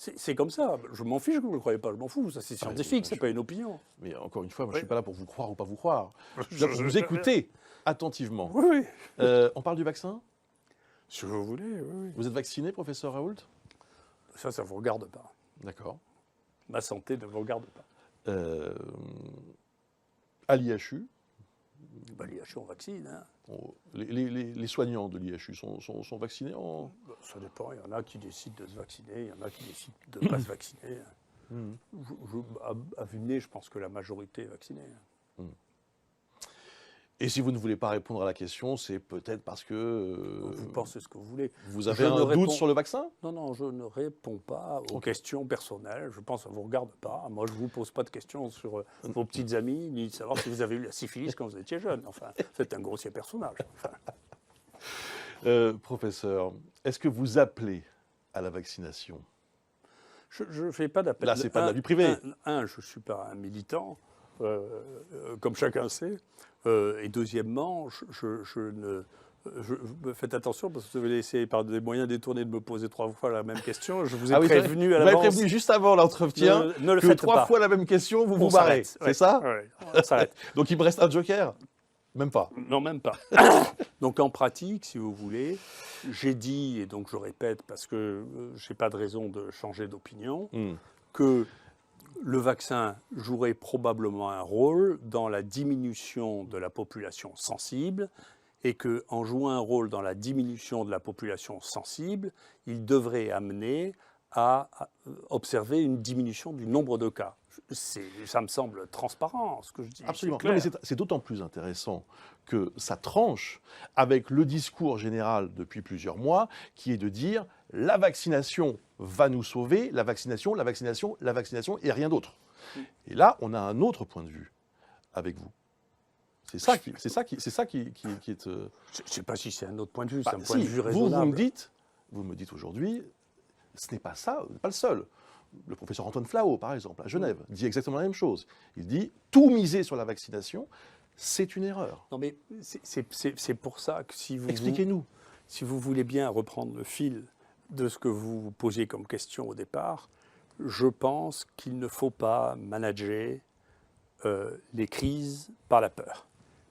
C'est comme ça. Je m'en fiche que vous ne le croyez pas, je m'en fous. Ça, c'est scientifique, c'est pas une opinion. Mais encore une fois, moi, Oui. je ne suis pas là pour vous croire ou pas vous croire. Je suis là pour vous écouter attentivement. Oui, oui. On parle du vaccin? Si vous voulez, oui, oui. Vous êtes vacciné, professeur Raoult? Ça ne vous regarde pas. D'accord. Ma santé ne vous regarde pas. À l'IHU, L'IHU, on vaccine. Hein. les soignants de l'IHU sont vaccinés en... Ça dépend. Il y en a qui décident de se vacciner, il y en a qui décident de ne pas se vacciner. À vue de nez, je pense que la majorité est vaccinée. Et si vous ne voulez pas répondre à la question, c'est peut-être parce que... Vous pensez ce que vous voulez. Vous avez un doute sur le vaccin? Non, non, je ne réponds pas aux questions personnelles. Je pense que ça ne vous regarde pas. Moi, je ne vous pose pas de questions sur vos petites amies, ni de savoir si vous avez eu la syphilis quand vous étiez jeune. Enfin, c'est un grossier personnage. Enfin. Professeur, est-ce que vous appelez à la vaccination? Je ne fais pas d'appel. Là, ce n'est pas de la vie privée. Je ne suis pas un militant, comme chacun sait. Et deuxièmement, faites attention parce que vous allez essayer par des moyens détournés de me poser 3 fois la même question. Je vous ai prévenu à l'avance. Vous m'avez prévenu juste avant l'entretien que 3 fois la même question, vous vous barrez. C'est ça? Oui, on s'arrête. Donc il me reste un joker? Même pas. Non, même pas. Donc en pratique, si vous voulez, j'ai dit, et donc je répète parce que je n'ai pas de raison de changer d'opinion, que le vaccin jouerait probablement un rôle dans la diminution de la population sensible et qu'en jouant un rôle dans la diminution de la population sensible, il devrait amener à observer une diminution du nombre de cas. Ça me semble transparent, ce que je dis. Absolument. Non, mais c'est d'autant plus intéressant que ça tranche avec le discours général depuis plusieurs mois, qui est de dire la vaccination va nous sauver, la vaccination, la vaccination, la vaccination et rien d'autre. Et là, on a un autre point de vue avec vous. C'est ça qui est. Je ne sais pas si c'est un autre point de vue, Bah, c'est un point de vue raisonnable. Vous me dites aujourd'hui, ce n'est pas ça, vous n'êtes pas le seul. Le professeur Antoine Flahault, par exemple, à Genève, dit exactement la même chose. Il dit tout miser sur la vaccination, c'est une erreur. Non, mais c'est pour ça que si vous... Expliquez-nous. Si vous voulez bien reprendre le fil de ce que vous posiez comme question au départ, je pense qu'il ne faut pas manager les crises par la peur.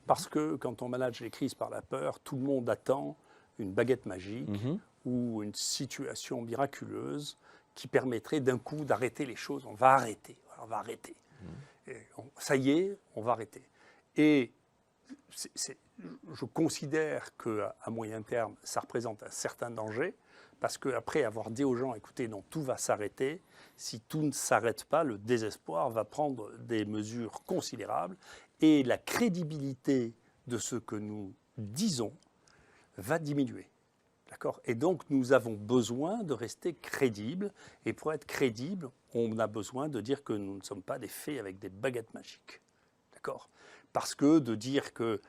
Parce que quand on manage les crises par la peur, tout le monde attend une baguette magique ou une situation miraculeuse qui permettrait d'un coup d'arrêter les choses. On va arrêter. Ça y est, on va arrêter. Et je considère qu'à moyen terme, ça représente un certain danger, parce qu'après avoir dit aux gens, écoutez, non, tout va s'arrêter, si tout ne s'arrête pas, le désespoir va prendre des mesures considérables, et la crédibilité de ce que nous disons va diminuer. D'accord ? Et donc, nous avons besoin de rester crédibles, et pour être crédibles, on a besoin de dire que nous ne sommes pas des fées avec des baguettes magiques. D'accord ? Parce que de dire que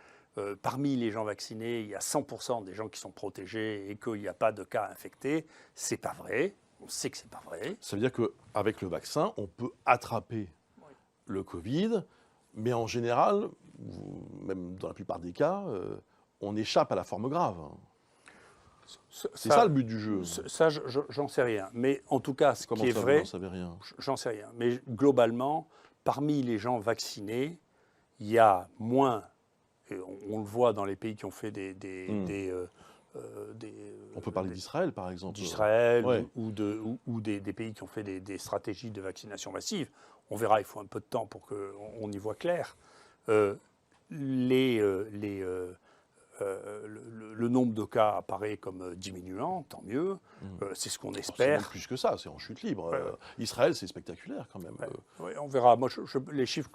parmi les gens vaccinés, il y a 100% des gens qui sont protégés et qu'il n'y a pas de cas infectés, c'est pas vrai. On sait que c'est pas vrai. Ça veut dire qu'avec le vaccin, on peut attraper le Covid, mais en général, même dans la plupart des cas, on échappe à la forme grave. C'est ça le but du jeu. Ça, j'en sais rien. Mais en tout cas, ce qui est vrai, j'en sais rien. Mais globalement, parmi les gens vaccinés, il y a moins, et on le voit dans les pays qui ont fait on peut parler d'Israël, par exemple. D'Israël ou des pays qui ont fait des stratégies de vaccination massive. On verra, il faut un peu de temps pour qu'on y voit clair. Le nombre de cas apparaît comme diminuant, tant mieux. C'est ce qu'on espère. C'est plus que ça, c'est en chute libre. Israël, c'est spectaculaire quand même. On verra. Moi, les chiffres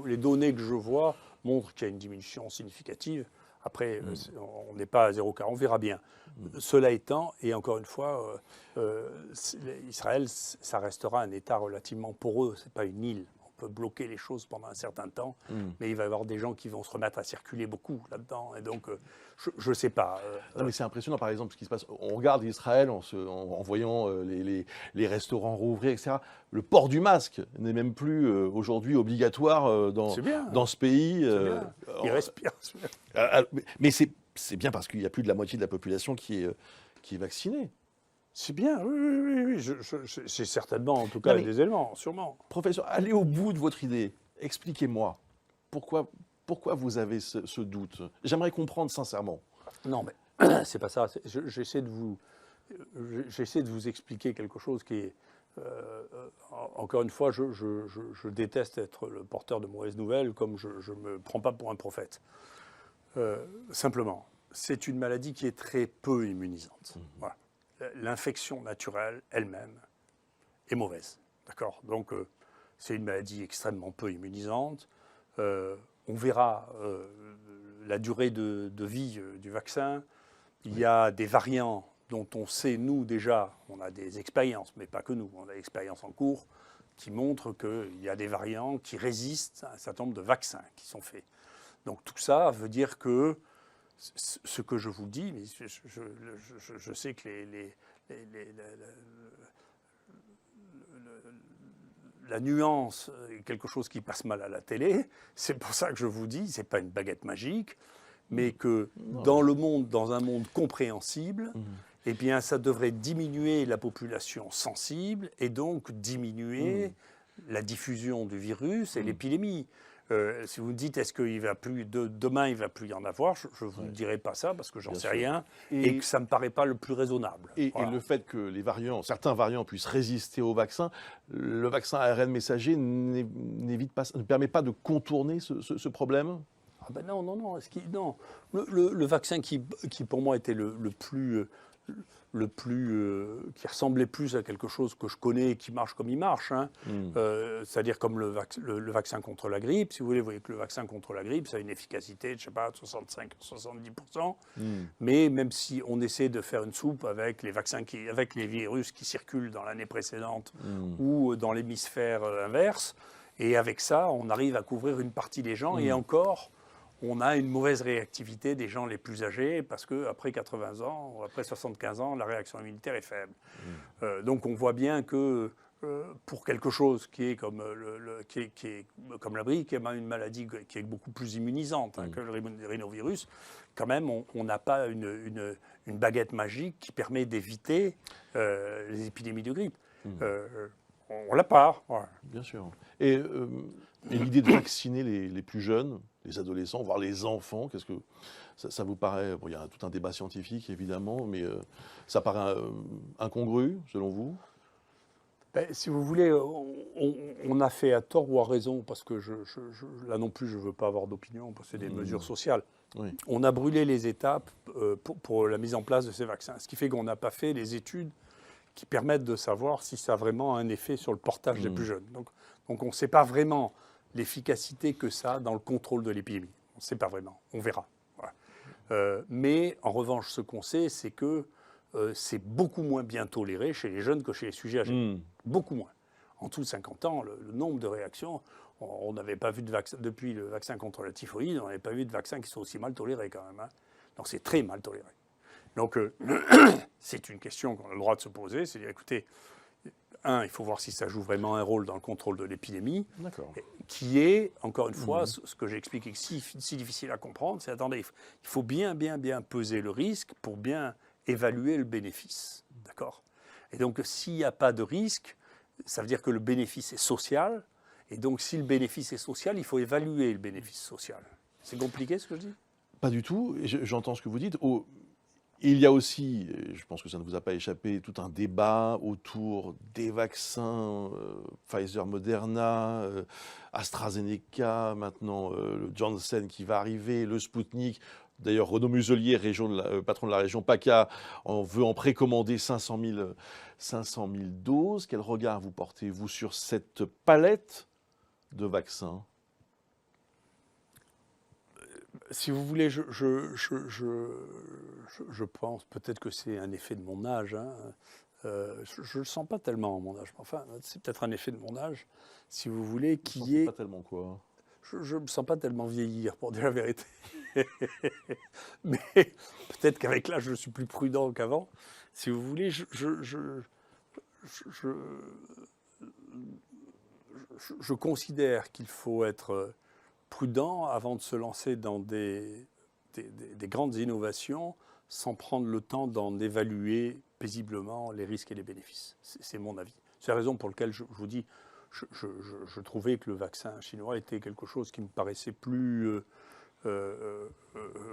les données que je vois montrent qu'il y a une diminution significative. Après, on n'est pas à 0 cas. On verra bien. Cela étant, et encore une fois, Israël, ça restera un État relativement poreux. C'est pas une île. On peut bloquer les choses pendant un certain temps, mais il va y avoir des gens qui vont se remettre à circuler beaucoup là-dedans. Et donc, je ne sais pas. Non, mais c'est impressionnant, par exemple, ce qui se passe. On regarde Israël en voyant les restaurants rouvrir, etc. Le port du masque n'est même plus aujourd'hui obligatoire dans ce pays. Il respire. Mais c'est bien parce qu'il y a plus de la moitié de la population qui est vaccinée. C'est bien, oui, oui, oui, oui, c'est certainement, en tout Non, cas, mais des éléments, sûrement. professeur, allez au bout de votre idée. Expliquez-moi pourquoi, pourquoi vous avez ce doute. J'aimerais comprendre sincèrement. Non, mais c'est pas ça. J'essaie de vous expliquer quelque chose qui est, encore une fois, je déteste être le porteur de mauvaises nouvelles, comme je ne me prends pas pour un prophète. Simplement, c'est une maladie qui est très peu immunisante. Voilà. L'infection naturelle elle-même est mauvaise. D'accord. Donc, c'est une maladie extrêmement peu immunisante. On verra la durée de vie du vaccin. Il y a des variants dont on sait, nous, déjà, on a des expériences, mais pas que nous, on a des expériences en cours qui montrent qu'il y a des variants qui résistent à un certain nombre de vaccins qui sont faits. Donc tout ça veut dire que ce que je vous dis, mais je sais que la nuance est quelque chose qui passe mal à la télé. C'est pour ça que je vous dis, ce n'est pas une baguette magique, mais que dans le monde, dans un monde compréhensible, eh bien, ça devrait diminuer la population sensible et donc diminuer la diffusion du virus et l'épidémie. Si vous me dites, est-ce qu'il va plus demain, il va plus y en avoir, je ne vous dirai pas ça parce que j'en sais rien et que ça me paraît pas le plus raisonnable. Et Voilà. le fait que certains variants puissent résister au vaccin, le vaccin ARN messager ne permet pas de contourner ce problème? Ah ben non, non, non. Non. Le vaccin qui, pour moi, était qui ressemblait plus à quelque chose que je connais et qui marche comme il marche, hein. C'est-à-dire comme le vaccin contre la grippe. Si vous voyez que le vaccin contre la grippe, ça a une efficacité de, je sais pas, 65-70%. Mais même si on essaie de faire une soupe avec avec les virus qui circulent dans l'année précédente ou dans l'hémisphère inverse, et avec ça, on arrive à couvrir une partie des gens, et encore, on a une mauvaise réactivité des gens les plus âgés parce qu'après 80 ans, après 75 ans, la réaction immunitaire est faible. Donc on voit bien que pour quelque chose qui est comme, comme la grippe, qui est une maladie qui est beaucoup plus immunisante que le rhinovirus, quand même, on n'a pas une baguette magique qui permet d'éviter les épidémies de grippe. On l'a pas. Ouais. Bien sûr. Et l'idée de vacciner les plus jeunes, les adolescents, voire les enfants, qu'est-ce que ça vous paraît? Bon, il y a tout un débat scientifique évidemment, mais ça paraît incongru selon vous? Ben, si vous voulez, on a fait à tort ou à raison, parce que là non plus je ne veux pas avoir d'opinion, parce que c'est des mesures sociales. Oui. On a brûlé les étapes pour la mise en place de ces vaccins, ce qui fait qu'on n'a pas fait les études qui permettent de savoir si ça a vraiment un effet sur le portage des plus jeunes. Donc on ne sait pas vraiment l'efficacité que ça a dans le contrôle de l'épidémie. On ne sait pas vraiment, on verra. Voilà. Mais en revanche, ce qu'on sait, c'est que c'est beaucoup moins bien toléré chez les jeunes que chez les sujets âgés. Beaucoup moins. En dessous de 50 ans, le nombre de réactions, on n'avait pas vu de vaccin, depuis le vaccin contre la typhoïde, on n'avait pas vu de vaccins qui sont aussi mal tolérés quand même. Hein. Donc c'est très mal toléré. Donc c'est une question qu'on a le droit de se poser, c'est de dire, écoutez, il faut voir si ça joue vraiment un rôle dans le contrôle de l'épidémie, qui est, encore une fois, ce que j'explique est si difficile à comprendre, c'est, attendez, il faut bien peser le risque pour bien évaluer le bénéfice. D'accord ? Et donc, s'il n'y a pas de risque, ça veut dire que le bénéfice est social. Et donc, si le bénéfice est social, il faut évaluer le bénéfice social. C'est compliqué ce que je dis ? Pas du tout. J'entends ce que vous dites. Il y a aussi, je pense que ça ne vous a pas échappé, tout un débat autour des vaccins, Pfizer, Moderna, AstraZeneca, maintenant le Janssen qui va arriver, le Sputnik. D'ailleurs, Renaud Muselier, patron de la région PACA, veut en précommander 500 000 doses. Quel regard vous portez-vous sur cette palette de vaccins ? Si vous voulez, je pense, peut-être que c'est un effet de mon âge. Hein. Je ne le sens pas tellement à mon âge. Enfin, c'est peut-être un effet de mon age, si vous voulez, qui est... Pas tellement quoi ? Je ne me sens pas tellement vieillir, pour dire la vérité. Mais peut-être qu'avec l'âge, je suis plus prudent qu'avant. Si vous voulez, je considère qu'il faut être prudent avant de se lancer dans des grandes innovations sans prendre le temps d'en évaluer paisiblement les risques et les bénéfices. C'est mon avis. C'est la raison pour laquelle je vous dis, je trouvais que le vaccin chinois était quelque chose qui me paraissait plus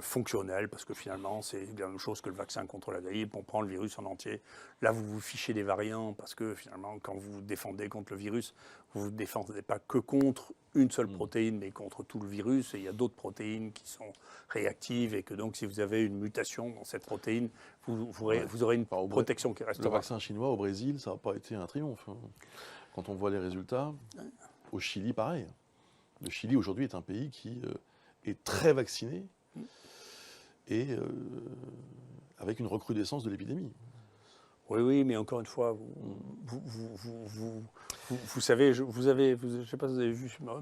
fonctionnel, parce que finalement, c'est la même chose que le vaccin contre la grippe, on prend le virus en entier. Là, vous vous fichez des variants, parce que finalement, quand vous vous défendez contre le virus, vous ne vous défendez pas que contre une seule protéine, mais contre tout le virus, et il y a d'autres protéines qui sont réactives, et que donc, si vous avez une mutation dans cette protéine, vous aurez une protection qui restera. Le vaccin chinois au Brésil, ça n'a pas été un triomphe. Quand on voit les résultats, au Chili, pareil. Le Chili, aujourd'hui, est un pays qui est très vacciné et avec une recrudescence de l'épidémie. Oui, mais encore une fois, vous savez, je ne sais pas si vous avez vu ma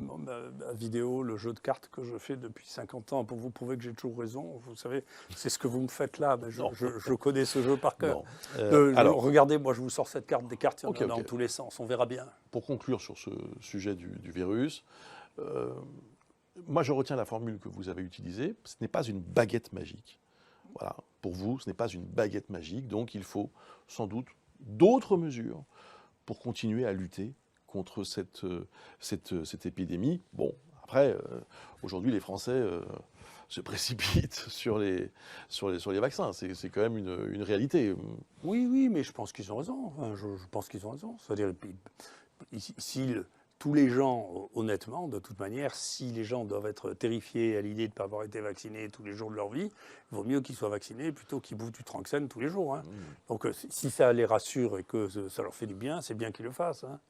vidéo, le jeu de cartes que je fais depuis 50 ans, pour vous prouver que j'ai toujours raison. Vous savez, c'est ce que vous me faites là. Mais je connais ce jeu par cœur. Alors, regardez, moi je vous sors cette carte, des cartes, il y en a dans tous les sens, on verra bien. Pour conclure sur ce sujet du virus, moi je retiens la formule que vous avez utilisée, ce n'est pas une baguette magique. Voilà, pour vous, ce n'est pas une baguette magique, donc il faut sans doute d'autres mesures pour continuer à lutter contre cette épidémie. Bon, après, aujourd'hui, les Français se précipitent sur les vaccins. C'est quand même une réalité. Oui, mais je pense qu'ils ont raison. Enfin, je pense qu'ils ont raison. C'est-à-dire, tous les gens, honnêtement, de toute manière, si les gens doivent être terrifiés à l'idée de ne pas avoir été vaccinés tous les jours de leur vie, il vaut mieux qu'ils soient vaccinés plutôt qu'ils bouffent du Tranxène tous les jours. Hein. Donc si ça les rassure et que ça leur fait du bien, c'est bien qu'ils le fassent. Hein.